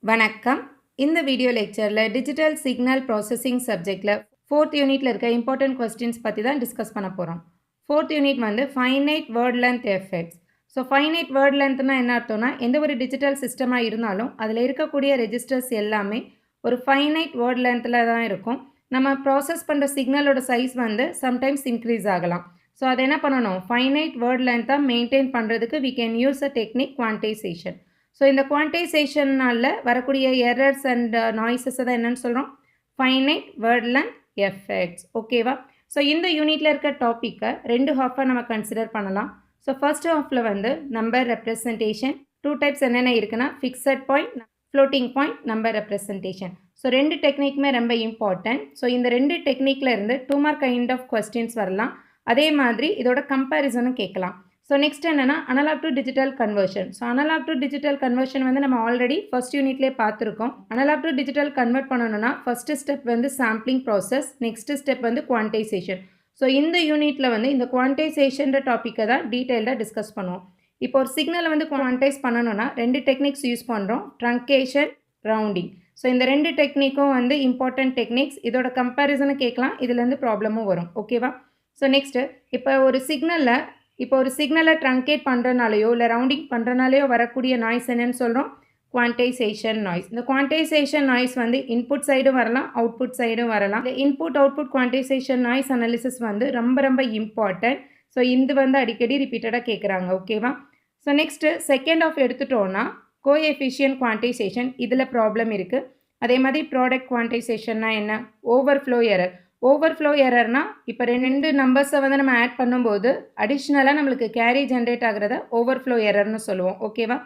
வணக்கம். இந்த வீடியோ லெக்சரில் டிஜிட்டல் சிக்னல் ப்ராசஸிங் சப்ஜெக்டில் 4th யூனிட்டில் இருக்க இம்பார்ட்டன்ட் கொஸ்டின்ஸ் பற்றி தான் டிஸ்கஸ் பண்ண போகிறோம். 4th யூனிட் வந்து finite word length effects. So finite word லென்த்னா என்ன அர்த்தம்னா, எந்த ஒரு டிஜிட்டல் சிஸ்டமாக இருந்தாலும் அதில் இருக்கக்கூடிய ரெஜிஸ்டர்ஸ் எல்லாமே ஒரு ஃபைனைட் வேர்ட் லென்த்தில் தான் இருக்கும். நம்ம ப்ராசஸ் பண்ணுற சிக்னலோட சைஸ் வந்து சம்டைம்ஸ் இன்க்ரீஸ் ஆகலாம். ஸோ அதை என்ன பண்ணணும், ஃபைனைட் வேர்ட் லென்த்தாக மெயின்டைன் பண்ணுறதுக்கு we can use a technique quantization. So இந்த குவான்டைசேஷனால் வரக்கூடிய எரர்ஸ் அண்ட் நாய்ஸஸ் தான் என்னன்னு சொல்கிறோம், ஃபைனைட் வேர்ட் லென்த் எஃபெக்ட்ஸ். ஓகேவா? ஸோ இந்த யூனிட்டில் இருக்க டாப்பிக்கை 2 ஹாஃபாக நம்ம கன்சிடர் பண்ணலாம். ஸோ ஃபர்ஸ்ட் ஹாஃபில் வந்து நம்பர் ரெப்ரசன்டேஷன், 2 டைப்ஸ் என்னென்ன இருக்குன்னா fixed point, floating point, number representation. So 2 டெக்னிக்குமே ரொம்ப இம்பார்ட்டன்ட். ஸோ இந்த 2 டெக்னிக்கில் இருந்து 2 மார்க் கைண்ட் ஆஃப் கொஸ்டின்ஸ் வரலாம். அதே மாதிரி இதோட கம்பேரிசனும் கேட்கலாம். ஸோ நெக்ஸ்ட் என்னென்னா analogue to digital conversion. So analogue to digital conversion வந்து நம்ம ஆல்ரெடி ஃபர்ஸ்ட் யூனிட்லேயே பார்த்துருக்கோம். அனலாக் டு டிஜிட்டல் கன்வெர்ட் பண்ணணும்னா ஃபர்ஸ்ட் ஸ்டெப் வந்து சாம்பிளிங் ப்ராசஸ், நெக்ஸ்ட் ஸ்டெப் வந்து குவான்டைசேஷன். ஸோ இந்த யூனிட்டில் வந்து இந்த குவான்டைசேஷன்ற டாப்பிக்கை தான் டீட்டெயில்டாக டிஸ்கஸ் பண்ணுவோம். இப்போ ஒரு சிக்னலை வந்து குவான்டைஸ் பண்ணணும்னா 2 டெக்னிக்ஸ் யூஸ் பண்ணுறோம், ட்ரங்கேஷன், ரவுண்டிங். ஸோ இந்த 2 டெக்னிக்கும் வந்து இம்பார்ட்டன்ட் டெக்னிக்ஸ். இதோட கம்பேரிசனை கேட்கலாம், இதுலேருந்து ப்ராப்ளமும் வரும். ஓகேவா? ஸோ நெக்ஸ்ட்டு இப்போ ஒரு சிக்னலை ட்ரங்கேட் பண்ணுறனாலையோ இல்லை ரவுண்டிங் பண்ணுறனாலையோ வரக்கூடிய நாய்ஸ் என்னன்னு சொல்கிறோம், குவான்டைசேஷன் நாய்ஸ். இந்த குவான்டைசேஷன் நாய்ஸ் வந்து இன்புட் சைடும் வரலாம், அவுட்புட் சைடும் வரலாம். இந்த input output quantisation noise analysis வந்து ரொம்ப இம்பார்ட்டன்ட். ஸோ இது வந்து அடிக்கடி ரிப்பீட்டடாக கேட்குறாங்க. ஓகேவா? ஸோ நெக்ஸ்ட்டு செகண்ட் ஆஃப் எடுத்துட்டோன்னா கோஎஃபிஷியன்ட் குவான்டைசேஷன், இதில் ப்ராப்ளம் இருக்குது. அதே மாதிரி ப்ராடக்ட் குவான்டைசேஷன்னா என்ன, ஓவர்ஃப்ளோ எரர். ஓவர்ஃப்ளோ எரர்னா இப்போ 2 நம்பர்ஸை வந்து நம்ம ஆட் பண்ணும்போது அடிஷ்னலாக நம்மளுக்கு கேரி ஜென்ரேட் ஆகிறத ஓவர்ஃப்ளோ எரர்னு சொல்லுவோம். ஓகேவா?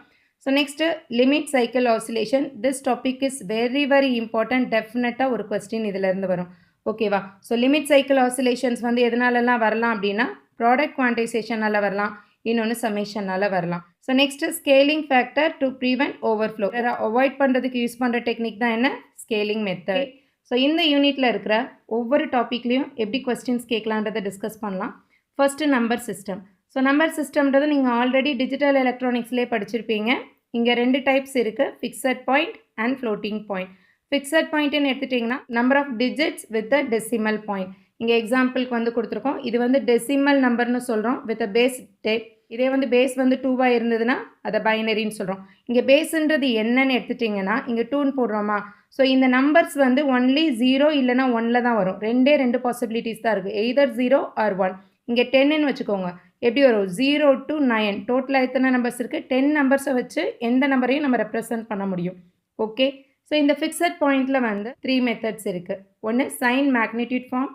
So next limit cycle oscillation. This topic is very important. டெஃபினட்டாக ஒரு கொஸ்டின் இதிலேருந்து வரும். ஓகேவா? ஸோ லிமிட் சைக்கிள் ஆசிலேஷன்ஸ் வந்து எதனாலலாம் வரலாம் அப்படின்னா, ப்ராடக்ட் குவான்டைசேஷனால் வரலாம், இன்னொன்று சமேஷனால் வரலாம். So next scaling factor to prevent overflow. Avoid பண்ணுறதுக்கு யூஸ் பண்ணுற டெக்னிக் தான் என்ன, ஸ்கேலிங் மெத்தட். ஸோ இந்த யூனிட்டில் இருக்கிற ஒவ்வொரு டாப்பிக்லேயும் எப்படி கொஸ்டின்ஸ் கேட்கலான்றதை டிஸ்கஸ் பண்ணலாம். First number system. So number சிஸ்டம்ன்றது நீங்கள் ஆல்ரெடி டிஜிட்டல் எலக்ட்ரானிக்ஸ்லேயே படிச்சிருப்பீங்க. இங்கே 2 டைப்ஸ் இருக்குது, fixed point and floating point. Fixed பாயிண்ட்டுன்னு எடுத்துட்டிங்கன்னா number of digits with a decimal point. இங்கே எக்ஸாம்பிளுக்கு வந்து கொடுத்துருக்கோம். இது வந்து டெசிமல் நம்பர்னு சொல்கிறோம் வித் அ பேஸ் டேட். இதே வந்து பேஸ் வந்து 2வாக இருந்ததுன்னா அதை பைனரின்னு சொல்கிறோம். இங்கே பேஸுன்றது என்னன்னு எடுத்துட்டிங்கன்னா இங்கே 2ன்னு போடுறோமா. ஸோ இந்த நம்பர்ஸ் வந்து ஒன்லி 0 இல்லைனா 1ல் தான் வரும். 2 பாசிபிலிட்டிஸ் தான் இருக்குது, எய்தர் 0 ஆர் 1. இங்கே 10ன்னு வச்சுக்கோங்க, எப்படி வரும், 0 to 9. டோட்டலாக எத்தனை நம்பர்ஸ் இருக்குது, 10 நம்பர்ஸை வச்சு எந்த நம்பரையும் நம்ம ரெப்ரசன்ட் பண்ண முடியும். ஓகே? ஸோ இந்த ஃபிக்ஸட் பாயிண்டில் வந்து 3 மெத்தட்ஸ் இருக்குது. ஒன்று sign magnitude form,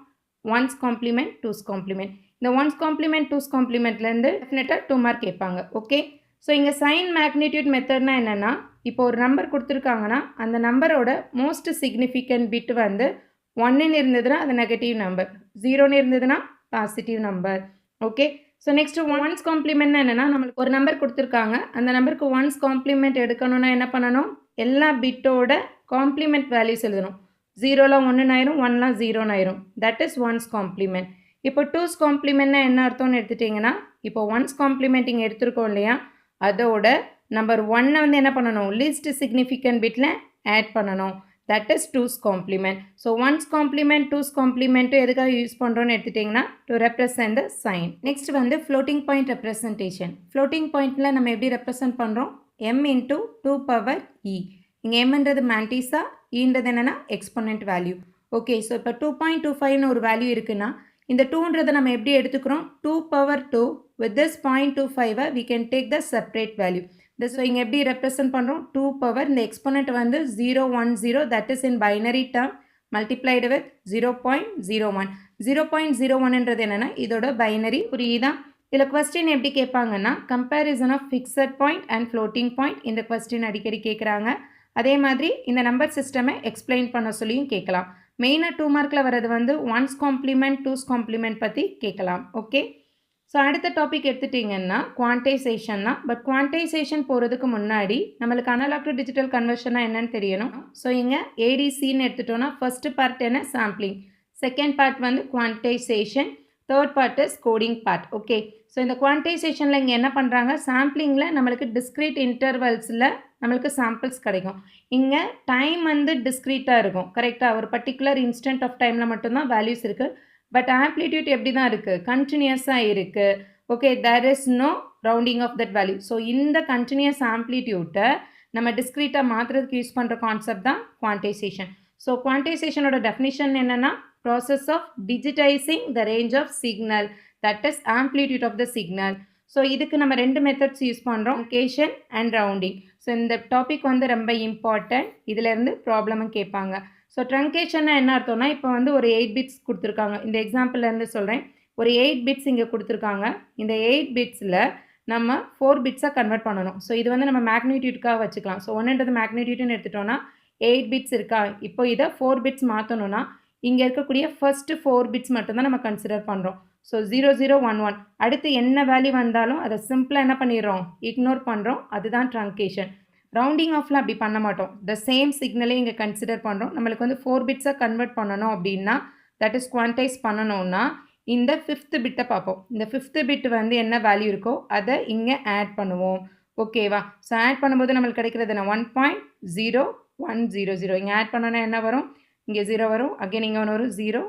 1's complement, 2's complement. இந்த 1's காம்ப்ளிமெண்ட் 2's காம்ப்ளிமெண்ட்லேருந்து டெஃபினட்டாக 2 மார்க் கேட்பாங்க. ஓகே? ஸோ இங்கே சைன் மேக்னிடியூட் மெத்தட்னா என்னென்னா, இப்போ ஒரு நம்பர் கொடுத்துருக்காங்கன்னா அந்த நம்பரோட மோஸ்ட் சிக்னிஃபிகண்ட் பிட் வந்து 1ன்னு இருந்ததுன்னா அது நெகட்டிவ் நம்பர், 0ன்னு இருந்ததுன்னா positive number. Okay? So next 1's காம்ப்ளிமெண்ட்னா என்னென்னா, நம்மளுக்கு ஒரு நம்பர் கொடுத்துருக்காங்க, அந்த நம்பருக்கு 1's காம்ப்ளிமெண்ட் எடுக்கணும்னா என்ன பண்ணணும், எல்லா பிட்டோட காம்ப்ளிமெண்ட் வேல்யூஸ் எழுதணும். 0லாம் 1ன்னு ஆயிரும், 1லாம் 0ன்னு ஆயிரும். That is 1's complement. இப்போ 2's காம்ப்ளிமெண்ட்னா என்ன அர்த்தம்னு எடுத்துட்டிங்கன்னா, இப்போ 1's காம்ப்ளிமெண்ட் இங்கே எடுத்துருக்கோம் இல்லையா, அதோட நம்பர் 1 வந்து என்ன பண்ணணும், லீஸ்ட் சிக்னிஃபிகண்ட் பிட்டில் ஆட் பண்ணணும். That is 2's complement. So 1's complement 2's காம்ப்ளிமெண்ட்டும் எதுக்காக யூஸ் பண்ணுறோன்னு எடுத்துட்டிங்கன்னா to represent the sign. Next வந்து ஃப்ளோட்டிங் பாயிண்ட் ரெப்ரசன்டேஷன். ஃப்ளோட்டிங் பாயிண்டில் நம்ம எப்படி ரெப்ரசன்ட் பண்ணுறோம், m into 2 power e. இங்கே எம்ன்றது மேண்டிஸா, ஈன்றது என்னென்னா எக்ஸ்பொனன்ட் வேல்யூ. ஓகே? ஸோ இப்போ 2.25ன்னு ஒரு வேல்யூ இருக்குன்னா இந்த 2ன்றதை நம்ம எப்படி எடுத்துக்கிறோம், 2 power 2 with this 0.25 we can take the separate value. this so இங்கே எப்படி ரெப்ரசன்ட் பண்ணுறோம், 2 power இந்த எக்ஸ்பொனன்ட் வந்து 010, that is in binary term multiplied with 0.01. 0.01ன்றது என்னென்னா இதோட பைனரி. புரியுதா? இதில் கொஸ்டின் எப்படி கேட்பாங்கன்னா, comparison of fixed point and floating point. இந்த கொஸ்டின் அடிக்கடி கேட்குறாங்க. அதே மாதிரி இந்த நம்பர் சிஸ்டமை எக்ஸ்பிளைன் பண்ண சொல்லியும் கேட்கலாம். மெயினாக 2 மார்க்கில் வர்றது வந்து 1's காம்ப்ளிமெண்ட் 2's காம்ப்ளிமெண்ட் பற்றி கேட்கலாம். ஓகே? ஸோ அடுத்த டாபிக் எடுத்துட்டிங்கன்னா குவான்டைசேஷன்னா. பட் குவான்டைசேஷன் போகிறதுக்கு முன்னாடி நம்மளுக்கு அனலாக் டு டிஜிட்டல் கன்வர்ஷனாக என்னன்னு தெரியணும். ஸோ இங்கே ஏடிசின்னு எடுத்துட்டோன்னா ஃபர்ஸ்ட் பார்ட் என்ன, சாம்பிளிங். செகண்ட் பார்ட் வந்து quantisation. Third part is coding part. Okay? So இந்த குவான்டைசேஷனில் இங்கே என்ன பண்ணுறாங்க, சாம்பிளிங்கில் நம்மளுக்கு டிஸ்க்ரீட் இன்டர்வல்ஸில் நம்மளுக்கு சாம்பிள்ஸ் கிடைக்கும். இங்கே டைம் வந்து டிஸ்க்ரீட்டாக இருக்கும். கரெக்டாக ஒரு பர்டிகுலர் இன்ஸ்டன்ட் ஆஃப் டைமில் மட்டும்தான் வேல்யூஸ் இருக்குது. பட் ஆம்ப்ளிடியூட் எப்படி தான் இருக்குது, கண்டினியூஸாக இருக்குது. Okay, there is no rounding off that value. So இந்த கண்டினியூஸ் ஆம்ப்ளிடியூட்டை நம்ம டிஸ்க்ரீட்டாக மாற்றுறதுக்கு யூஸ் பண்ணுற கான்செப்ட் தான் குவான்டைசேஷன். ஸோ குவான்டைசேஷனோட டெஃபினிஷன் என்னென்னா, process of digitizing the range of signal, that is amplitude of the signal. So இதுக்கு நம்ம 2 மெத்தட்ஸ் யூஸ் பண்ணுறோம், ட்ரங்கேஷன் அண்ட் ரவுண்டிங். ஸோ இந்த டாபிக் வந்து ரொம்ப இம்பார்ட்டன்ட், இதிலேருந்து ப்ராப்ளமும் கேட்பாங்க. ஸோ ட்ரங்கேஷன்னா என்ன அர்த்தம்னா, இப்போ வந்து ஒரு 8 பிட்ஸ் கொடுத்துருக்காங்க. இந்த எக்ஸாம்பிள்லேருந்து சொல்கிறேன். ஒரு 8 பிட்ஸ் இங்கே கொடுத்துருக்காங்க. இந்த 8 பிட்ஸில் நம்ம 4 பிட்ஸாக கன்வெர்ட் பண்ணணும். ஸோ இது வந்து நம்ம மேக்னிடியூட்காக வச்சுக்கலாம். ஸோ 1ன்றது மேக்னிடியூட்னு எடுத்துட்டோன்னா 8 பிட்ஸ் இருக்கா, இப்போ இதை 4 பிட்ஸ் மாற்றணும்னா இங்கே இருக்கக்கூடிய ஃபர்ஸ்ட் 4 பிட்ஸ் மட்டும்தான் நம்ம கன்சிடர் பண்ணுறோம். ஸோ 0011 அடுத்து என்ன வேல்யூ வந்தாலும் அதை சிம்பிளாக என்ன பண்ணிடுறோம், இக்னோர் பண்ணுறோம். அதுதான் ட்ரங்கேஷன். ரவுண்டிங் ஆஃபில் அப்படி பண்ண மாட்டோம். த சேம் சிக்னலே இங்கே கன்சிடர் பண்ணுறோம். நம்மளுக்கு வந்து 4 பிட்ஸாக கன்வெர்ட் பண்ணணும் அப்படின்னா, தட் இஸ் குவான்டைஸ் பண்ணணும்னா இந்த 5th பிட்டை பார்ப்போம். இந்த 5th பிட் வந்து என்ன வேல்யூ இருக்கோ அதை இங்கே ஆட் பண்ணுவோம். ஓகேவா? ஸோ ஆட் பண்ணும்போது நம்மளுக்கு கிடைக்கிறது என்ன, 1.0100. இங்கே ஆட் பண்ணோன்னா என்ன வரும், இங்கே 0 வரும். அகைன் இங்கே ஒன்று வரும், 0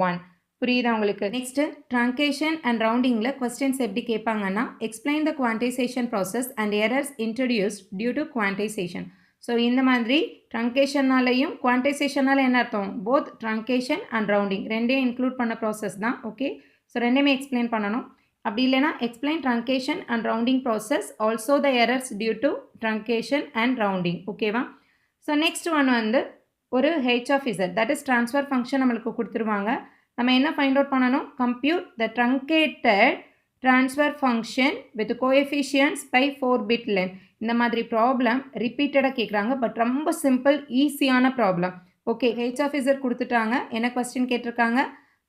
1. புரியுதா உங்களுக்கு? நெக்ஸ்ட்டு ட்ரங்கேஷன் அண்ட் ரவுண்டிங்கில் கொஸ்டின்ஸ் எப்படி கேட்பாங்கன்னா, explain the quantization process and errors introduced due to quantization. So இந்த மாதிரி ட்ரங்கேஷன்னாலையும் குவான்டைசேஷனால் என்ன அர்த்தம், போத் ட்ரங்கேஷன் அண்ட் ரவுண்டிங் ரெண்டையும் இன்க்ளூட் பண்ண ப்ராசஸ் தான். ஓகே, ஸோ ரெண்டையுமே எக்ஸ்பிளைன் பண்ணணும். அப்படி இல்லைனா explain truncation and rounding process, also the errors due to truncation and rounding. ஓகேவா? ஸோ நெக்ஸ்ட் ஒன் வந்து ஒரு h of z, that is transfer function நம்மளுக்கு கொடுத்துருவாங்க. நம்ம என்ன ஃபைண்ட் அவுட் பண்ணணும், compute the truncated transfer function with coefficients by 4 bit length. இந்த மாதிரி ப்ராப்ளம் ரிப்பீட்டடாக கேட்குறாங்க, பட் ரொம்ப சிம்பிள் ஈஸியான problem. Okay, h of z கொடுத்துட்டாங்க. என்ன கொஸ்டின் கேட்டிருக்காங்க,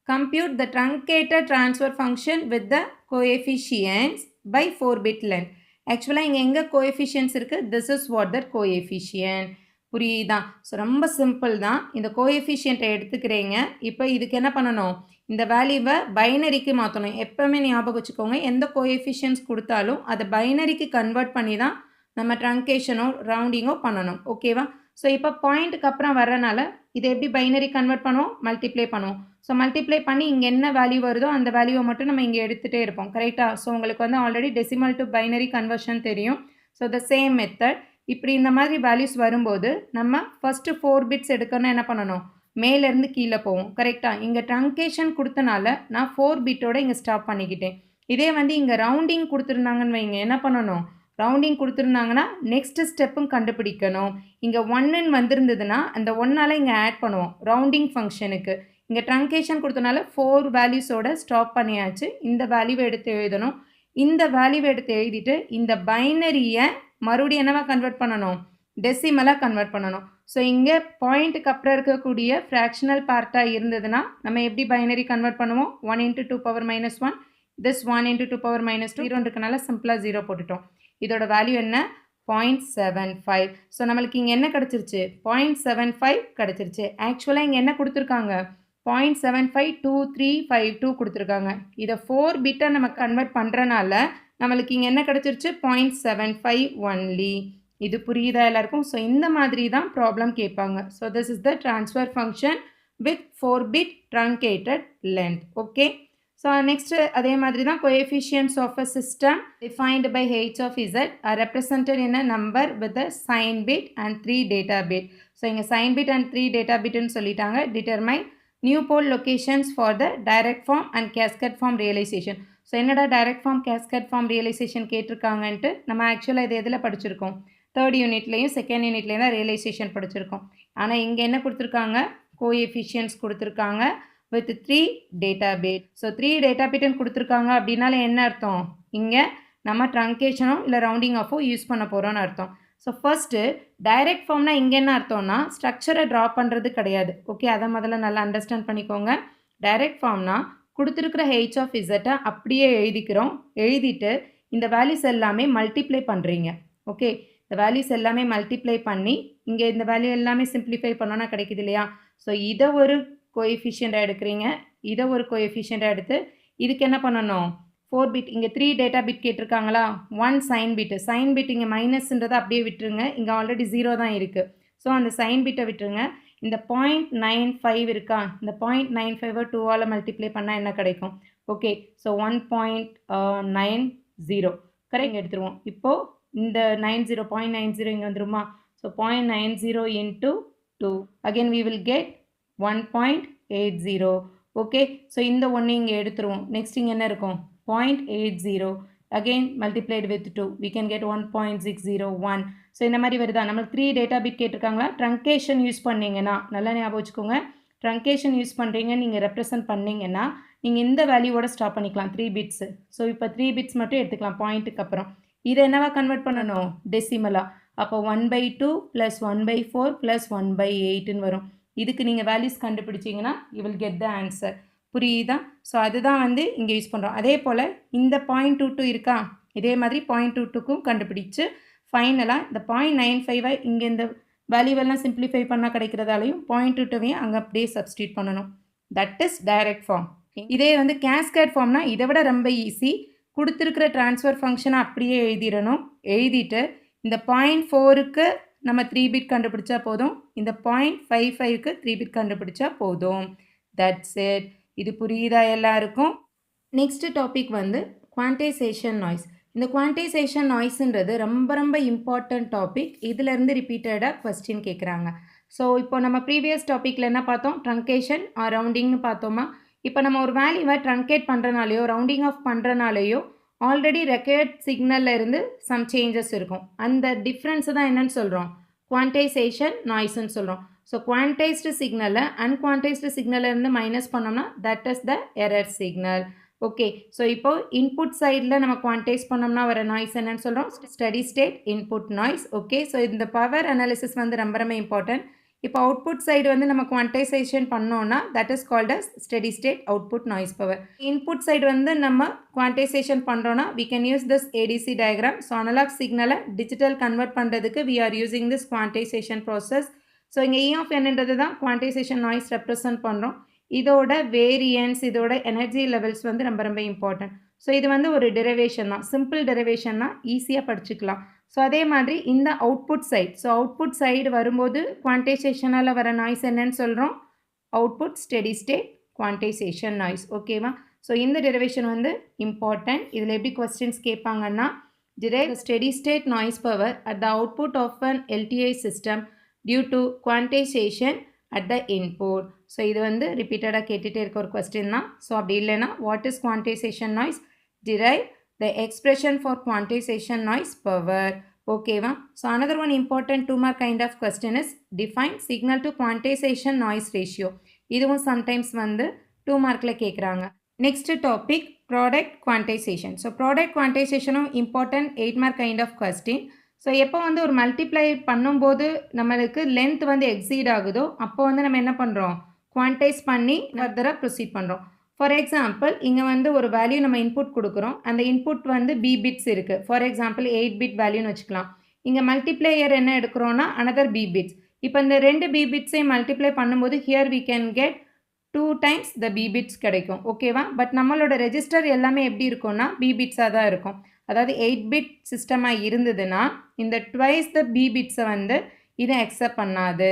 compute the truncated transfer function with the coefficients by 4 bit length. ஆக்சுவலாக இங்கே எங்கே கோஎஃபிஷியன்ட்ஸ் இருக்குது, this is what that coefficient. புரியுதா? ஸோ ரொம்ப சிம்பிள் தான். இந்த கோஎஃபிஷியண்ட்டை எடுத்துக்கிறீங்க. இப்போ இதுக்கு என்ன பண்ணணும், இந்த வேல்யூவை பைனரிக்கு மாற்றணும். எப்போவுமே ஞாபகம் வச்சுக்கோங்க, எந்த கோஎஃபிஷியன்ட்ஸ் கொடுத்தாலும் அதை பைனரிக்கு கன்வெர்ட் பண்ணி தான் நம்ம ட்ரங்கேஷனோ ரவுண்டிங்கோ பண்ணணும். ஓகேவா? ஸோ இப்போ பாயிண்ட்டுக்கு அப்புறம் வரனால இதை எப்படி பைனரி கன்வெர்ட் பண்ணுவோம், மல்டிப்ளை பண்ணுவோம். ஸோ மல்டிப்ளை பண்ணி இங்கே என்ன வேல்யூ வருதோ அந்த வேல்யூவை மட்டும் நம்ம இங்கே எடுத்துகிட்டே இருப்போம். கரெக்டாக? ஸோ உங்களுக்கு வந்து already decimal to binary conversion தெரியும். So the same method. இப்படி இந்த மாதிரி வேல்யூஸ் வரும்போது நம்ம ஃபஸ்ட்டு 4 பிட்ஸ் எடுக்கணும்னா என்ன பண்ணணும், மேலேருந்து கீழே போவோம். கரெக்டாக? இங்கே ட்ரங்கேஷன் கொடுத்தனால நான் 4 பிட்டோட இங்கே ஸ்டாப் பண்ணிக்கிட்டேன். இதே வந்து இங்கே ரவுண்டிங் கொடுத்துருந்தாங்கன்னு வைங்க, என்ன பண்ணணும், ரவுண்டிங் கொடுத்துருந்தாங்கன்னா நெக்ஸ்ட் ஸ்டெப்பும் கண்டுபிடிக்கணும். இங்கே 1ன்னு வந்திருந்ததுன்னா அந்த 1ஆல் இங்கே ஆட் பண்ணுவோம் ரவுண்டிங் ஃபங்க்ஷனுக்கு. இங்கே ட்ரங்கேஷன் கொடுத்தனால 4 வேல்யூஸோட ஸ்டாப் பண்ணியாச்சு. இந்த வேல்யூவை எடுத்து எழுதணும். இந்த வேல்யூவை எடுத்து எழுதிட்டு இந்த பைனரியை மறுபடியும் என்னவா கன்வெர்ட் பண்ணணும், டெசிமலாக கன்வெர்ட் பண்ணணும். ஸோ இங்கே பாயிண்ட்டுக்கு அப்புறம் இருக்கக்கூடிய ஃப்ராக்ஷனல் பார்ட்டாக இருந்ததுன்னா நம்ம எப்படி பைனரி கன்வெர்ட் பண்ணுவோம், 1 × 2 power -1, திஸ் 1 × 2 power -2. 0 இருக்கனால சிம்பிளாக 0 போட்டுட்டோம். இதோட வேல்யூ என்ன, 0.75. ஸோ நம்மளுக்கு இங்கே என்ன கிடச்சிருச்சு, 0.75 கிடச்சிருச்சு. ஆக்சுவலாக இங்கே என்ன கொடுத்துருக்காங்க, 0.752352 கொடுத்துருக்காங்க. இதை 4 பிட்டை நம்ம கன்வெர்ட் பண்ணுறனால நம்மளுக்கு இங்கே என்ன கிடச்சிருச்சு, 0.75 ஒன்லி. இது புரியுதா எல்லாருக்கும்? ஸோ இந்த மாதிரி தான் ப்ராப்ளம் கேட்பாங்க. So this is the transfer function with 4 bit truncated length. Okay, so next அதே மாதிரி தான் coefficients of a system defined by h of z are represented in a number with a sign bit and 3 data bit. So இங்கே sign bit and 3 data bitன்னு சொல்லிட்டாங்க. Determine new pole locations for the direct form and cascade form realization. So என்னடா direct form cascade form realization கேட்டிருக்காங்கன்ட்டு நம்ம ஆக்சுவலாக இது எதில் படிச்சிருக்கோம், 3rd யூனிட்லேயும் 2nd யூனிட்லேயும் தான் ரியலைசேஷன் படிச்சிருக்கோம். ஆனால் இங்கே என்ன கொடுத்துருக்காங்க, கோஎஃபிஷியன்ட்ஸ் கொடுத்துருக்காங்க with 3 data bit. So 3 data பிட்னு கொடுத்துருக்காங்க அப்படின்னால என்ன அர்த்தம், இங்கே நம்ம ட்ரங்கேஷனோ இல்லை ரவுண்டிங் ஆஃபோ யூஸ் பண்ண போகிறோன்னு அர்த்தம். ஸோ ஃபஸ்ட்டு டைரக்ட் ஃபார்ம்னா இங்கே என்ன அர்த்தம்னா ஸ்ட்ரக்சரை ட்ரா பண்ணுறது கிடையாது. ஓகே, அதை முதல்ல நல்லா அண்டர்ஸ்டாண்ட் பண்ணிக்கோங்க. டைரக்ட் ஃபார்ம்னா கொடுத்துருக்கிற h of z அப்படியே எழுதிக்கிறோம். எழுதிட்டு இந்த வேல்யூஸ் எல்லாமே மல்டிப்ளை பண்ணுறீங்க. ஓகே, இந்த வேல்யூஸ் எல்லாமே மல்டிப்ளை பண்ணி இங்கே இந்த வேல்யூ எல்லாமே சிம்பிளிஃபை பண்ணோன்னா கிடைக்குது இல்லையா. ஸோ இதை ஒரு கோஎஃபிஷியண்ட்டாக எடுக்கிறீங்க, இதை ஒரு கோஎஃபிஷியண்ட்டாக எடுத்து இதுக்கு என்ன பண்ணணும், 4 பிட் இங்கே 3 டேட்டா பிட் கேட்டிருக்காங்களா 1 சைன் பிட்டு சைன் பிட் இங்கே மைனஸ்ன்றதை அப்படியே விட்டுருங்க இங்கே ஆல்ரெடி 0 தான் இருக்குது ஸோ அந்த சைன் பிட்டை விட்டுருங்க இந்த 0.95 இருக்கா இந்த 0.95 2ஆல் மல்டிப்ளை பண்ணால் என்ன கிடைக்கும் ஓகே ஸோ 1.90 கரெக்ட் எடுத்துருவோம் இப்போது இந்த 0.90 இங்கே வந்துருமா so 0.90 into 2 again we will get 1.80 okay so இந்த ஒன்று இங்கே எடுத்துருவோம் நெக்ஸ்ட் இங்கே என்ன இருக்கும் 0.80 again multiplied with 2 we can get 1.601 so இந்த மாதிரி வருதா நம்மளுக்கு 3 டேட்டா பிட் கேட்டிருக்காங்களா ட்ரங்கேஷன் யூஸ் பண்ணிங்கன்னா நல்லா ஞாபகம் வச்சுக்கோங்க ட்ரங்கேஷன் யூஸ் பண்ணுறீங்க நீங்கள் ரெப்ரசன்ட் பண்ணிங்கன்னா நீங்கள் இந்த வேல்யூவோட ஸ்டாப் பண்ணிக்கலாம் 3 பிட்ஸு ஸோ இப்போ 3 பிட்ஸ் மட்டும் எடுத்துக்கலாம் பாயிண்ட்டுக்கு அப்புறம் இதை என்னவா கன்வெர்ட் பண்ணணும் டெசிமலாக அப்போ 1/2 + 1/4 + 1/8ன்னு வரும் இதுக்கு நீங்கள் வேல்யூஸ் கண்டுபிடிச்சிங்கன்னா you will get the answer புரியுதா ஸோ அதுதான் வந்து இங்கே யூஸ் பண்ணுறோம் அதே போல் இந்த 0.22 இருக்கா இதே மாதிரி 0.22க்கும் கண்டுபிடிச்சு ஃபைனலாக இந்த 0.95 இங்கே இந்த வேல்யூவெல்லாம் சிம்பிளிஃபை பண்ணால் கிடைக்கிறதாலையும் 0.22வையும் அங்கே அப்படியே சப்ஸ்டியூட் பண்ணணும் தட் இஸ் டைரக்ட் ஃபார்ம் இதே வந்து கேஸ்கேட் ஃபார்ம்னா இதை விட ரொம்ப ஈஸி கொடுத்துருக்கிற ட்ரான்ஸ்ஃபர் ஃபங்க்ஷனை அப்படியே எழுதிடணும் எழுதிட்டு இந்த 0.4க்கு நம்ம 3 பிட் கண்டுபிடிச்சா போதும் இந்த 0.55க்கு 3 பிட் கண்டுபிடிச்சா போதும் தட்ஸ் இட் இது புரியுதா எல்லாருக்கும் நெக்ஸ்ட் டாபிக் வந்து குவான்டைசேஷன் நாய்ஸ் இந்த குவான்டைசேஷன் நாய்ஸ்ன்றது ரொம்ப ரொம்ப இம்பார்ட்டன்ட் டாபிக் இதிலேருந்து ரிப்பீட்டடாக கொஸ்டின் கேட்குறாங்க ஸோ இப்போ நம்ம ப்ரீவியஸ் டாப்பிக்கில் என்ன பார்த்தோம் ட்ரங்கேஷன் ஆர் ரவுண்டிங்னு பார்த்தோமா இப்போ நம்ம ஒரு வேல்யூவை ட்ரங்கேட் பண்ணுறனாலையோ ரவுண்டிங் ஆஃப் பண்ணுறனாலையோ ஆல்ரெடி ரெக்கார்ட் சிக்னலில் இருந்து சம் சேஞ்சஸ் இருக்கும் அந்த டிஃப்ரென்ஸு தான் என்னன்னு சொல்கிறோம் குவான்டைசேஷன் நாய்ஸ்ன்னு சொல்கிறோம் ஸோ குவான்டைஸ்டு சிக்னலை அன்குவான்டைஸ்டு சிக்னலேருந்து மைனஸ் பண்ணோம்னா that is the error signal okay so இப்போது இன்புட் சைடில் நம்ம குவான்டைஸ் பண்ணோம்னா வர நாய்ஸ் என்னன்னு சொல்கிறோம் study state input noise okay so இந்த பவர் அனாலிசிஸ் வந்து ரொம்ப ரொம்ப இம்பார்ட்டன்ட் இப்போ அவுட்புட் சைடு வந்து நம்ம குவான்டைசேஷன் பண்ணோன்னா that is called as steady state output noise power input side வந்து நம்ம குவான்டைசேஷன் பண்ணுறோன்னா we can use this ADC diagram so analogue சிக்னலை டிஜிட்டல் கன்வெர்ட் பண்ணுறதுக்கு we are using this quantization process so இங்கே E of Nன்றது தான் quantization noise represent பண்ணுறோம் இதோட வேரியன்ஸ் இதோட எனர்ஜி லெவல்ஸ் வந்து ரொம்ப ரொம்ப இம்பார்ட்டன்ட் ஸோ இது வந்து ஒரு டெரிவேஷன் தான் சிம்பிள் டெரிவேஷன் தான் ஈஸியாக படிச்சுக்கலாம் ஸோ அதே மாதிரி இந்த output side so output side வரும்போது குவான்டைசேஷனால் வர நாய்ஸ் என்னன்னு சொல்கிறோம் output steady state quantization noise ஓகேவா ஸோ இந்த டெரிவேஷன் வந்து இம்பார்ட்டன்ட் இதில் எப்படி கொஸ்டின்ஸ் கேட்பாங்கன்னா derive steady state noise power at the output of an LTI system due to quantization at the input. So இது வந்து ரிப்பீட்டடாக கேட்டுகிட்டே இருக்க ஒரு கொஸ்டின் தான் ஸோ அப்படி இல்லைன்னா what is quantisation noise derive the expression for quantization noise power. ஓகேவா so another one important 2 mark kind of question is define signal to quantization noise ratio. இதுவும் sometimes வந்து 2 markல கேட்குறாங்க. next topic product quantization. So product quantizationும் important 8 mark kind of question. So எப்போ வந்து ஒரு multiply பண்ணும்போது நம்மளுக்கு length வந்து எக்ஸீட் ஆகுதோ அப்போ வந்து நம்ம என்ன பண்ணுறோம் குவான்டைஸ் பண்ணி ஃபர்தராக ப்ரொசீட் பண்ணுறோம். ஃபார் எக்ஸாம்பிள் இங்கே வந்து ஒரு வேல்யூ நம்ம இன்புட் கொடுக்குறோம், அந்த இன்புட் வந்து பி பிட்ஸ் இருக்குது. ஃபார் எக்ஸாம்பிள் 8 பிட் வேல்யூன்னு வச்சுக்கலாம். இங்கே மல்டிப்ளேயர் என்ன எடுக்கிறோன்னா அனதர் பி பிட்ஸ். இப்போ இந்த 2 பி பிட்ஸையும் மல்டிப்ளை பண்ணும்போது here we can get 2 times the b bits கிடைக்கும். ஓகேவா? பட் நம்மளோட ரெஜிஸ்டர் எல்லாமே எப்படி இருக்கும்னா பி பிட்ஸாக தான் இருக்கும். அதாவது 8 பிட் சிஸ்டமாக இருந்ததுன்னா இந்த ட்வைஸ் த பி பிட்ஸை வந்து இதை அக்செப்ட் பண்ணாது.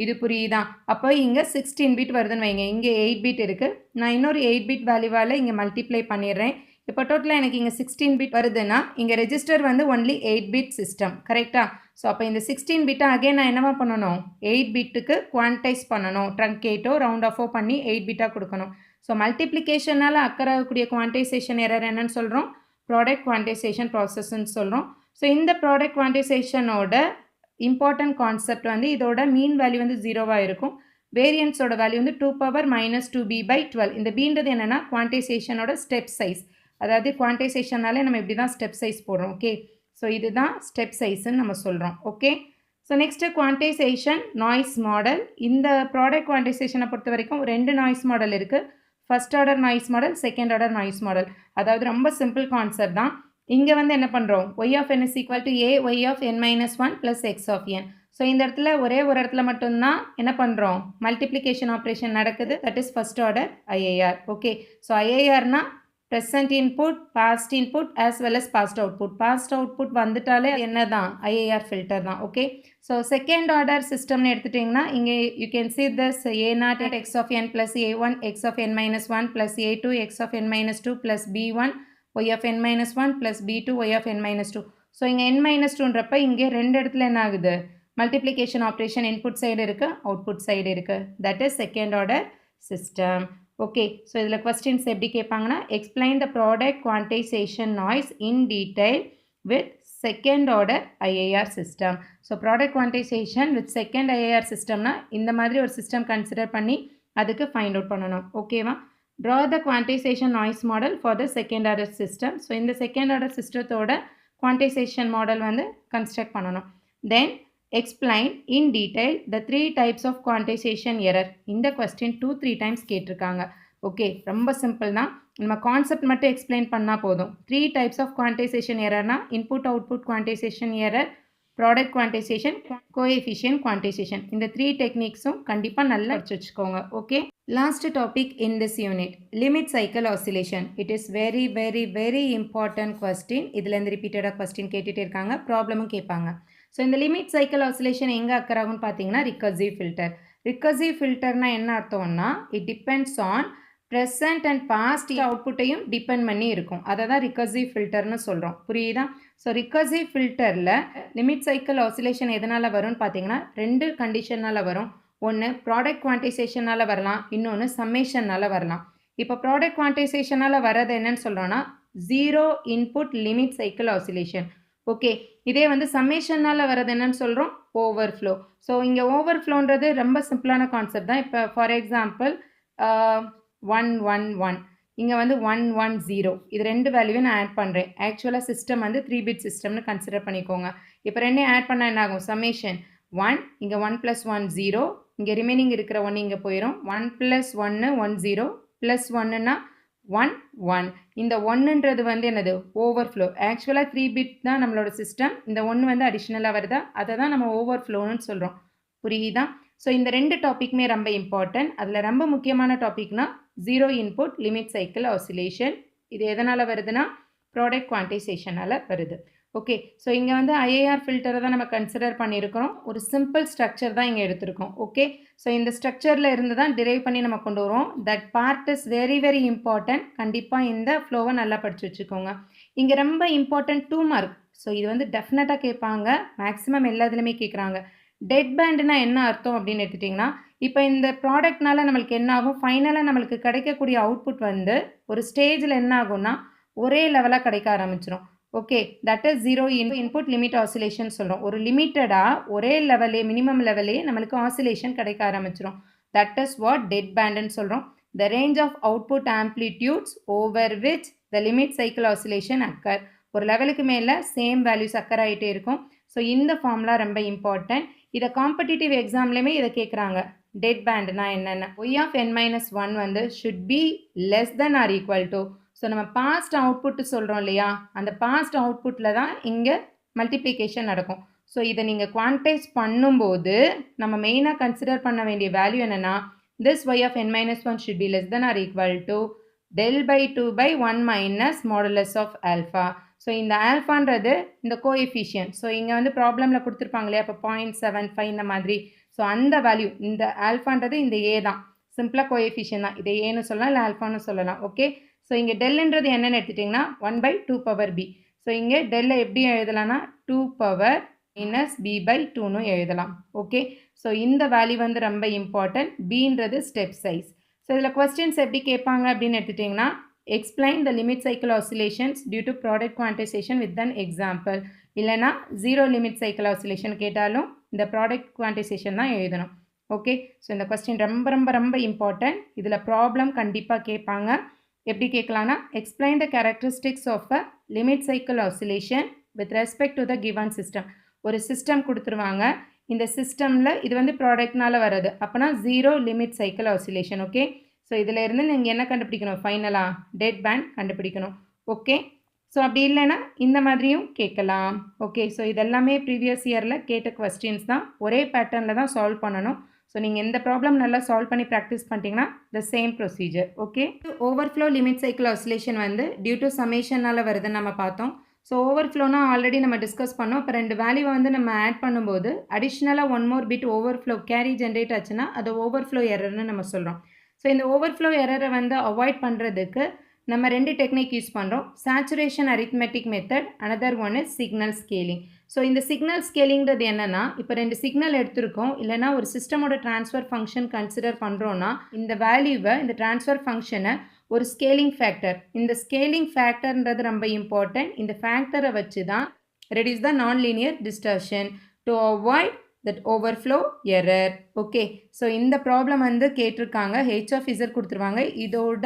இது புரியுதா? அப்போ இங்கே 16 பிட் வருதுன்னு வைங்க, இங்கே 8 பிட் இருக்குது, நான் இன்னொரு 8 பிட் வேல்யூவால் இங்கே மல்டிப்ளை பண்ணிடுறேன். இப்போ டோட்டலாக எனக்கு இங்கே 16 பிட் வருதுன்னா இங்கே ரெஜிஸ்டர் வந்து ஒன்லி 8 பிட் சிஸ்டம். கரெக்டாக? ஸோ அப்போ இந்த 16 பிட்டை அகைன் நான் என்னவா பண்ணணும், 8 பிட்டுக்கு குவான்டைஸ் பண்ணணும், ட்ரங்கேட்டோ ரவுண்ட் ஆஃபோ பண்ணி 8 பிட்டாக கொடுக்கணும். ஸோ மல்டிப்ளிகேஷனால் அக்கறக்கூடிய குவான்டைசேஷன் எரர் என்னன்னு சொல்கிறோம், ப்ராடக்ட் குவான்டைசேஷன் ப்ராசஸ்ன்னு சொல்கிறோம். ஸோ இந்த ப்ராடக்ட் குவான்டைசேஷனோட இம்பார்ட்டன்ட் கான்செப்ட் வந்து இதோட மீன் வேல்யூ வந்து 0வாக இருக்கும். வேரியன்ஸோட வேல்யூ வந்து 2^-2b/12. இந்த பீன்றது என்னென்னா குவான்டைசேஷனோட ஸ்டெப் சைஸ். அதாவது குவான்டைசேஷனாலே நம்ம இப்படி தான் ஸ்டெப் சைஸ் போடுறோம். ஓகே, ஸோ இதுதான் ஸ்டெப் சைஸ்ன்னு நம்ம சொல்கிறோம். Okay, so next quantisation noise model. இந்த ப்ராடக்ட் குவான்டைசேஷனை பொறுத்த வரைக்கும் 2 நாய்ஸ் மாடல் இருக்குது. First order noise model, second order noise model. அதாவது ரொம்ப சிம்பிள் கான்செப்ட் தான். இங்கே வந்து என்ன பண்ணுறோம், y of n is equal to a y of n minus 1 plus x of n. So இந்த இடத்துல ஒரே ஒரு இடத்துல மட்டும்தான் என்ன பண்ணுறோம், மல்டிப்ளிகேஷன் ஆப்ரேஷன் நடக்குது. That is first order IIR. Okay, so IIRனா present input, past input as well as past output. Past output வந்துட்டாலே என்னதான் IIR filter தான். Okay. So second order system எடுத்துட்டீங்கன்னா இங்கே you can see this A0 x of n plus A1 x of n minus 1 plus A2 x of n minus 2 plus B1 y of n minus 1 plus B2 y of n minus 2. So இங்கே n minus 2ன்றப்ப இங்கே ரெண்டு இடத்துல என்ன ஆகுது? Multiplication operation input side இருக்கு, output side இருக்கு. That is second order system. Okay, so இதில் questions எப்படி கேட்பாங்கன்னா explain the product quantization noise in detail with second order IIR system. So product quantization with second IIR systemனா இந்த மாதிரி ஒரு system consider பண்ணி அதுக்கு find out பண்ணணும். ஓகேவா? Draw the quantization noise model for the second order system. So இந்த second order systemத்தோட quantization model வந்து construct பண்ணணும். Then explain in detail the three types of quantization error. இந்த question 2-3 times கேட்டிருக்காங்க. Okay, ரொம்ப simple தான். நம்ம கான்செப்ட் மட்டும் explain பண்ணால் போதும். 3 types of quantization errorனா input output quantization error, product quantization, coefficient quantization. இந்த 3 டெக்னிக்ஸும் கண்டிப்பாக நல்லா படிச்சு வச்சுக்கோங்க. Okay, last topic in this unit limit cycle oscillation. It is very very very important question. இதுலேருந்து ரிப்பீட்டடாக கொஸ்டின் கேட்டுகிட்டே இருக்காங்க, ப்ராப்ளமும் கேட்பாங்க. ஸோ இந்த லிமிட் சைக்கிள் ஆசிலேஷன் எங்கே அக்கர் ஆகும்னு பார்த்தீங்கன்னா ரிகர்சிவ் ஃபில்டர். ரிகர்சிவ் ஃபில்டர்னா என்ன அர்த்தம்னா it depends on present and past அவுட்புட்டையும் டிபெண்ட் பண்ணி இருக்கும். அதை தான் ரிகர்சிவ் ஃபில்டர்னு சொல்கிறோம். புரியுதா? ஸோ ரிகர்சிவ் ஃபில்டரில் லிமிட் சைக்கிள் ஆசிலேஷன் எதனால் வரும்னு பார்த்தீங்கன்னா 2 கண்டிஷனால் வரும். ஒன்று ப்ராடக்ட் குவான்டைசேஷனால் வரலாம், இன்னொன்று சம்மேஷனால் வரலாம். இப்போ ப்ராடக்ட் குவான்டைசேஷனால் வர்றது என்னன்னு சொல்கிறோன்னா 0 input limit cycle oscillation. Okay, இதே வந்து சம்மேஷனால் வர்றது என்னன்னு சொல்கிறோம் ஓவர்ஃப்ளோ. ஸோ இங்கே ஓவர்ஃப்ளோன்றது ரொம்ப சிம்பிளான கான்செப்ட் தான். இப்போ ஃபார் எக்ஸாம்பிள் 111 இங்கே வந்து 110 இது 2 வேல்யூவை நான் ஆட் பண்ணுறேன். ஆக்சுவலாக சிஸ்டம் வந்து 3 பிட் சிஸ்டம்னு கன்சிடர் பண்ணிக்கோங்க. இப்போ 2 ஆட் பண்ணால் என்ன ஆகும்? சம்மேஷன் 1 இங்கே 1 + 1 0, இங்கே ரிமைனிங் இருக்கிற 1 இங்கே போயிடும். 1 + 1 1 0 ப்ளஸ் 1ன்னா 1 1. இந்த 1ன்றது வந்து என்னது? ஓவர்ஃப்ளோ. ஆக்சுவலாக 3 பிட் தான் நம்மளோட சிஸ்டம். இந்த 1 வந்து அடிஷ்னலாக வருதா, அதை தான் நம்ம ஓவர்ஃப்ளோன்னு சொல்கிறோம். புரியுதா? ஸோ இந்த 2 டாப்பிக்குமே ரொம்ப இம்பார்ட்டன்ட். அதில் ரொம்ப முக்கியமான டாபிக்னா 0 இன்புட் லிமிட் சைக்கிள் ஆசிலேஷன். இது எதனால் வருதுன்னா ப்ராடக்ட் குவான்டைசேஷனால் வருது. ஓகே, ஸோ இங்கே வந்து IIR ஃபில்டரை தான் நம்ம கன்சிடர் பண்ணியிருக்கிறோம். ஒரு சிம்பிள் ஸ்ட்ரக்சர் தான் இங்கே எடுத்திருக்கோம். ஓகே, ஸோ இந்த ஸ்ட்ரக்சரில் இருந்து தான் டிரைவ் பண்ணி நம்ம கொண்டு வரோம். That part is very very important. கண்டிப்பாக இந்த ஃப்ளோவை நல்லா படித்து வச்சுக்கோங்க. இங்கே ரொம்ப இம்பார்ட்டன்ட் 2 மார்க். ஸோ இது வந்து டெஃபினட்டாக கேட்பாங்க, மேக்ஸிமம் எல்லா இதுலையுமே கேட்குறாங்க. டெட் பேண்டுனா என்ன அர்த்தம் அப்படின்னு எடுத்துட்டிங்கன்னா இப்போ இந்த ப்ராடக்ட்னால நம்மளுக்கு என்ன ஆகும்? ஃபைனலாக நம்மளுக்கு கிடைக்கக்கூடிய அவுட்புட் வந்து ஒரு ஸ்டேஜில் என்ன ஆகும்னா ஒரே லெவலாக கிடைக்க ஆரம்பிச்சிடும். Okay, that is 0 input limit oscillation சொல்கிறோம். ஒரு லிமிட்டடாக ஒரே லெவலே மினிமம் லெவலே நம்மளுக்கு ஆசிலேஷன் கிடைக்க ஆரம்பிச்சிடும். தட் இஸ் வாட் டெட் பேண்டுன்னு சொல்கிறோம். The range of output amplitudes over which the limit cycle oscillation occur. ஒரு லெவலுக்கு மேலே சேம் வேல்யூஸ் அக்கர் ஆகிட்டே இருக்கும். ஸோ இந்த ஃபார்முலா ரொம்ப இம்பார்ட்டன்ட். இதை காம்படிட்டிவ் எக்ஸாம்லேயுமே இதை கேட்குறாங்க. டெட் பேண்டுனா என்னென்ன? y of n minus 1 வந்து should be less than or equal to. So நம்ம பாஸ்ட் அவுட்புட்டு சொல்கிறோம் இல்லையா, அந்த பாஸ்ட் அவுட்புட்டில் தான் இங்கே மல்டிப்ளிகேஷன் நடக்கும். ஸோ இதை நீங்கள் குவான்டைஸ் பண்ணும்போது நம்ம மெயினாக கன்சிடர் பண்ண வேண்டிய வேல்யூ என்னென்னா this y of n minus 1 should be less than or equal to del by 2 by 1 minus modulus of alpha. So இந்த ஆல்ஃபான்றது இந்த கோஎஃபிஷியன்ட். ஸோ இங்கே வந்து ப்ராப்ளமில் கொடுத்துருப்பாங்க இல்லையா, இப்போ 0.75 இந்த மாதிரி. ஸோ அந்த வேல்யூ இந்த ஆல்ஃபான்றது இந்த ஏ தான். சிம்பிளாக கோஎஃபிஷியன் தான். இதை ஏன்னு சொல்லலாம், இல்லை ஆல்ஃபான்னு சொல்லலாம். ஓகே, ஸோ இங்கே டெல்லுன்றது என்னென்னு எடுத்துட்டிங்கன்னா 1/2 பவர் பி. ஸோ இங்கே டெல்லை எப்படி எழுதலாம்னா 2 பவர் மைனஸ் பி பை 2ன்னு எழுதலாம். ஓகே, ஸோ இந்த வேல்யூ வந்து ரொம்ப இம்பார்ட்டன்ட். பின்றது ஸ்டெப் சைஸ். ஸோ இதில் கொஸ்டின்ஸ் எப்படி கேட்பாங்க அப்படின்னு எடுத்துட்டிங்கன்னா explain the limit cycle oscillations due to product quantization with an example. இல்லைனா 0 limit cycle oscillation கேட்டாலும் இந்த ப்ராடக்ட் குவான்டைசேஷன் தான் எழுதணும். ஓகே, ஸோ இந்த கொஸ்டின் ரொம்ப ரொம்ப ரொம்ப இம்பார்ட்டன்ட். இதில் ப்ராப்ளம் கண்டிப்பாக கேட்பாங்க. எப்படி கேட்கலான்னா explain the characteristics of a limit cycle oscillation with respect to the given system. ஒரு சிஸ்டம் கொடுத்துருவாங்க. இந்த சிஸ்டமில் இது வந்து ப்ராடக்ட்னால வர்றது, அப்போனா 0 limit cycle oscillation. Okay, so இதில் இருந்து நீங்கள் என்ன கண்டுபிடிக்கணும்? ஃபைனலாக டெட் பேண்ட் கண்டுபிடிக்கணும். ஓகே, ஸோ அப்படி இல்லைன்னா இந்த மாதிரியும் கேட்கலாம். ஓகே. ஸோ இதெல்லாமே ப்ரீவியஸ் இயரில் கேட்ட கொஸ்டின்ஸ் தான். ஒரே பேட்டர்னில் தான் சால்வ் பண்ணணும். ஸோ நீங்கள் எந்த ப்ராப்ளம் நல்லா சால்வ் பண்ணி ப்ராக்டிஸ் பண்ணிட்டீங்கன்னா the same procedure. Okay. Overflow limit cycle oscillation வந்து டியூ டு சமேஷனால் வருதுன்னு நம்ம பார்த்தோம். ஸோ ஓவர்ஃப்ளோனா ஆல்ரெடி நம்ம டிஸ்கஸ் பண்ணோம். இப்போ 2 வேல்யூவை வந்து நம்ம ஆட் பண்ணும்போது அடிஷ்னலாக 1 மோர் பிட் ஓவர்ஃப்ளோ கேரி ஜென்ரேட் ஆச்சுன்னா அது ஓவர்ஃப்ளோ எரர்னு நம்ம சொல்கிறோம். ஸோ இந்த ஓவர்ஃப்ளோ எரரை வந்து அவாய்ட் பண்ணுறதுக்கு நம்ம 2 டெக்னிக் யூஸ் பண்ணுறோம். Saturation arithmetic method, another one is signal scaling. So இந்த சிக்னல் ஸ்கேலிங்கிறது என்னென்னா, இப்போ 2 சிக்னல் எடுத்திருக்கோம், இல்லைனா ஒரு சிஸ்டமோட ட்ரான்ஸ்ஃபர் ஃபங்க்ஷன் கன்சிடர் பண்ணுறோன்னா இந்த வேல்யூவை, இந்த ட்ரான்ஸ்ஃபர் ஃபங்க்ஷனை ஒரு ஸ்கேலிங் ஃபேக்டர், இந்த ஸ்கேலிங் ஃபேக்டர்ன்றது ரொம்ப இம்பார்ட்டன்ட். இந்த ஃபேக்டரை வச்சு தான் ரெடியூஸ் த நான் linear distortion to avoid that overflow error. Okay. So இந்த ப்ராப்ளம் வந்து கேட்டிருக்காங்க. ஹெச் ஆஃப் இசட் கொடுத்துருவாங்க. இதோட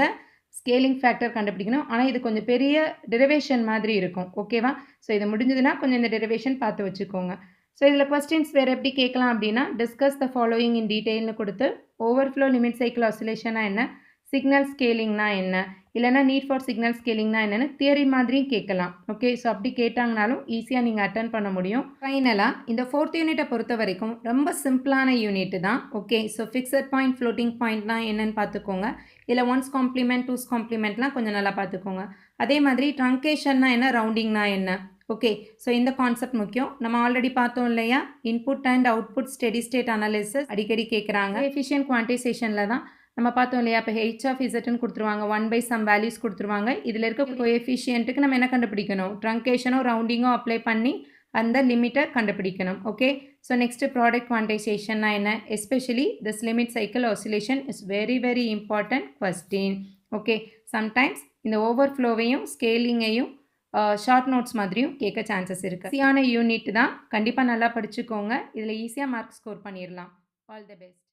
ஸ்கேலிங் ஃபேக்டர் கண்டுபிடிக்கணும். ஆனால் இது கொஞ்சம் பெரிய டெரிவேஷன் மாதிரி இருக்கும். ஓகேவா? ஸோ இது முடிஞ்சதுன்னா கொஞ்சம் இந்த டெரிவேஷன் பார்த்து வச்சுக்கோங்க. ஸோ இதில் கொஸ்டின்ஸ் வேறு எப்படி கேட்கலாம் அப்படின்னா, டிஸ்கஸ் த ஃபாலோயிங் இன் டீட்டெயில்னு கொடுத்து ஓவர்ஃப்ளோ லிமிட் சைக்கிள் ஆசிலேஷனா என்ன, சிக்னல் ஸ்கேலிங்னா என்ன, இல்லைனா நீட் ஃபார் சிக்னல் ஸ்கேலிங்னா என்னென்னு தியரி மாதிரியும் கேட்கலாம். ஓகே. ஸோ அப்படி கேட்டாங்கனாலும் ஈஸியாக நீங்கள் அட்டன் பண்ண முடியும். ஃபைனலாக இந்த 4th யூனிட்டை பொறுத்த வரைக்கும் ரொம்ப சிம்பிளான யூனிட் தான். Okay. So fixed point, floating பாயிண்ட்லாம் என்னென்னு பார்த்துக்கோங்க. இல்லை ஒன்ஸ் காம்ப்ளிமெண்ட், டூஸ் காம்ப்ளிமெண்ட்லாம் கொஞ்சம் நல்லா பார்த்துக்கோங்க. அதே மாதிரி ட்ரங்கேஷன்னா என்ன, ரவுண்டிங்னா என்ன. ஓகே. ஸோ இந்த கான்செப்ட் முக்கியம். நம்ம ஆல்ரெடி பார்த்தோம் இல்லையா, input and output steady state analysis அடிக்கடி கேட்குறாங்க. எஃபிஷியன்ட் குவான்டைசேஷனில் தான் நம்ம பார்த்தோம் இல்லையா, இப்போ ஹெச் ஆஃப் இசட்னு கொடுத்துருவாங்க, 1/some வேல்யூஸ் கொடுத்துருவாங்க. இதில் இருக்க கோஎஃபிஷியன்ட்டுக்கு நம்ம என்ன கண்டுபிடிக்கணும், ட்ரங்கேஷனோ ரவுண்டிங்கோ அப்ளை பண்ணி அந்த லிமிட்டை கண்டுபிடிக்கணும். ஓகே. ஸோ நெக்ஸ்ட்டு ப்ராடக்ட் குவான்டைசேஷன்னா என்ன, especially this limit cycle oscillation is very very important question. Okay. Sometimes இந்த ஓவர்ஃப்ளோவையும் ஸ்கேலிங்கையும் ஷார்ட் நோட்ஸ் மாதிரியும் கேட்க சான்சஸ் இருக்குது. ஈஸியான யூனிட் தான், கண்டிப்பாக நல்லா படிச்சுக்கோங்க. இதில் ஈஸியாக மார்க் ஸ்கோர் பண்ணிடலாம். All the best.